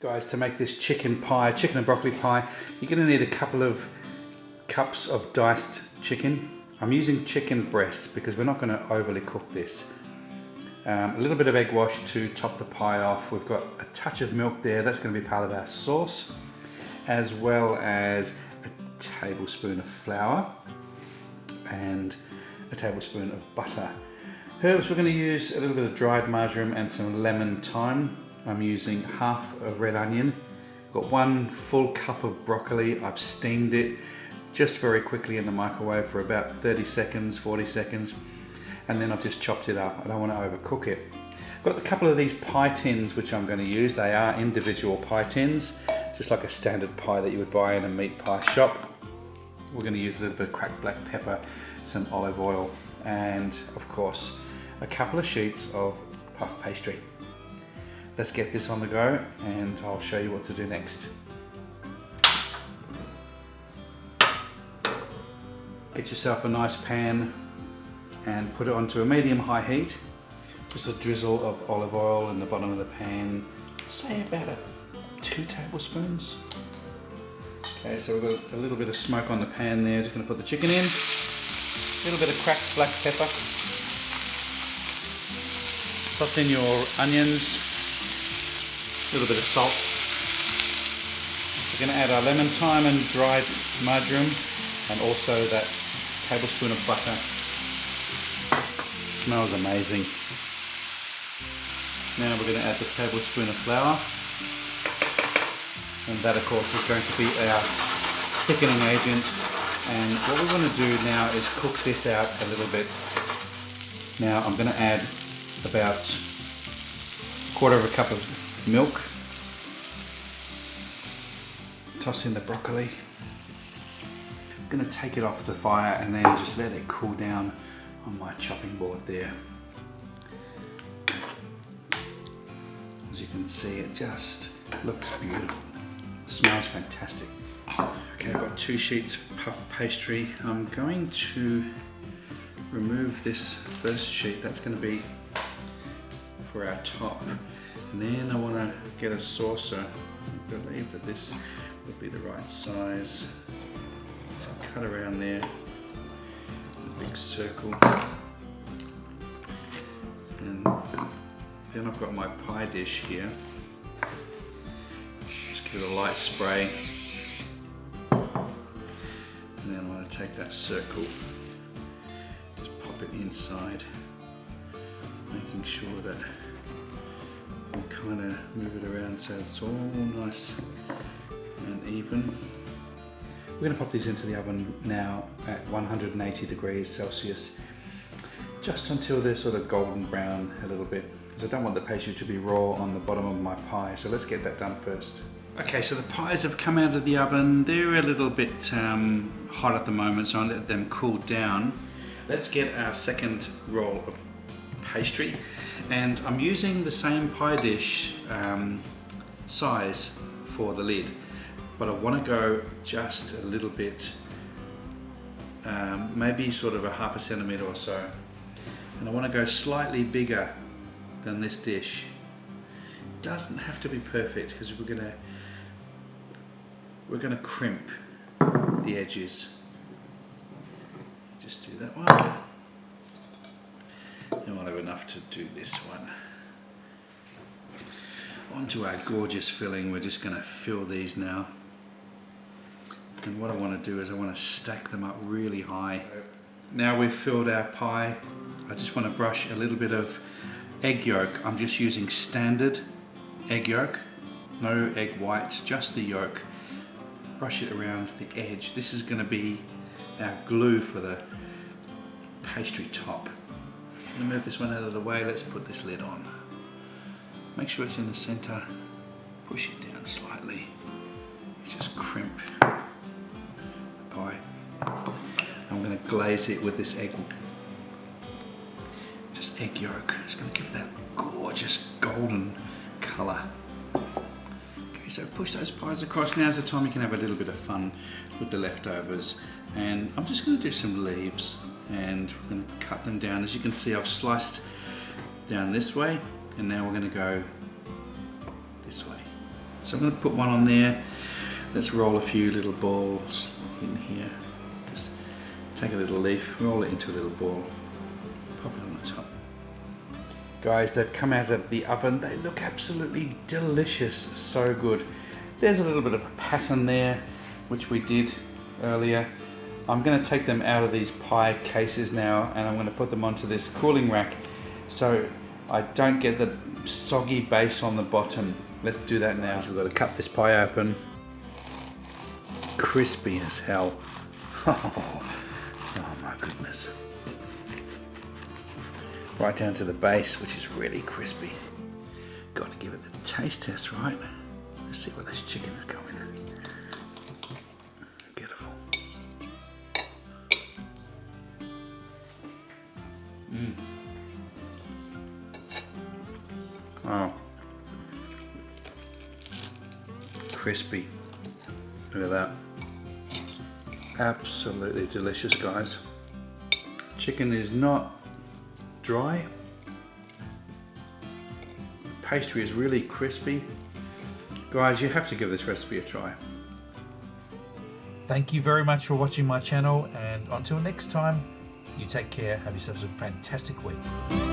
Guys, to make this chicken and broccoli pie, you're going to need a couple of cups of diced chicken. I'm using chicken breast because we're not going to overly cook this. A little bit of egg wash to top the pie off. We've got a touch of milk there, that's going to be part of our sauce, as well as a tablespoon of flour and a tablespoon of butter. Herbs, we're going to use a little bit of dried marjoram and some lemon thyme. I'm using half a red onion. Got 1 full cup of broccoli. I've steamed it just very quickly in the microwave for about 30 seconds, 40 seconds. And then I've just chopped it up. I don't want to overcook it. I've got a couple of these pie tins which I'm going to use. They are individual pie tins, just like a standard pie that you would buy in a meat pie shop. We're going to use a little bit of cracked black pepper, some olive oil, and of course, a couple of sheets of puff pastry. Let's get this on the go and I'll show you what to do next. Get yourself a nice pan and put it onto a medium-high heat. Just a drizzle of olive oil in the bottom of the pan, say about 2 tablespoons. Okay, so we've got a little bit of smoke on the pan there. Just going to put the chicken in, a little bit of cracked black pepper. Toss in your onions, a little bit of salt. We're going to add our lemon thyme and dried marjoram and also that tablespoon of butter. Smells amazing. Now we're going to add the tablespoon of flour, and that of course is going to be our thickening agent. And what we want to do now is cook this out a little bit. Now I'm going to add about 1/4 cup of milk. Toss in the broccoli. I'm going to take it off the fire and then just let it cool down on my chopping board there. As you can see, it just looks beautiful. It smells fantastic. Okay, I've got 2 sheets of puff pastry. I'm going to remove this first sheet. That's going to be for our top. And then I want to get a saucer. I believe that this would be the right size. So cut around there, a big circle. And then I've got my pie dish here. Just give it a light spray. And then I want to take that circle, just pop it inside, making sure that we kind of move it around so it's all nice and even. We're going to pop these into the oven now at 180 degrees Celsius, just until they're sort of golden brown a little bit, because I don't want the pastry to be raw on the bottom of my pie. So let's get that done first. Okay, so the pies have come out of the oven. They're a little bit hot at the moment, so I'll let them cool down. Let's get our second roll of pastry, and I'm using the same pie dish size for the lid, but I want to go just a little bit, maybe sort of 1/2 centimetre or so, and I want to go slightly bigger than this dish. It doesn't have to be perfect because we're gonna crimp the edges. Just do that one. And I'll have enough to do this one. Onto our gorgeous filling. We're just going to fill these now. And what I want to do is I want to stack them up really high. Now we've filled our pie, I just want to brush a little bit of egg yolk. I'm just using standard egg yolk, no egg white, just the yolk. Brush it around the edge. This is going to be our glue for the pastry top. I'm going to move this one out of the way. Let's put this lid on. Make sure it's in the center. Push it down slightly. Let's just crimp the pie. I'm going to glaze it with this egg, just egg yolk. It's going to give that gorgeous golden color. Okay, so push those pies across. Now's the time you can have a little bit of fun with the leftovers. And I'm just going to do some leaves, and we're going to cut them down. As you can see, I've sliced down this way, and now we're going to go this way. So I'm going to put one on there. Let's roll a few little balls in here. Just take a little leaf, roll it into a little ball, pop it on the top. Guys, they've come out of the oven. They look absolutely delicious, so good. There's a little bit of a pattern there, which we did earlier. I'm going to take them out of these pie cases now, and I'm going to put them onto this cooling rack so I don't get the soggy base on the bottom. Let's do that now. So we've got to cut this pie open. Crispy as hell. Oh my goodness. Right down to the base, which is really crispy. Got to give it the taste test, right? Let's see where this chicken is going. Beautiful. Oh. Crispy. Look at that. Absolutely delicious, guys. Chicken is not dry. Pastry is really crispy. Guys, you have to give this recipe a try. Thank you very much for watching my channel, and until next time, you take care. Have yourselves a fantastic week.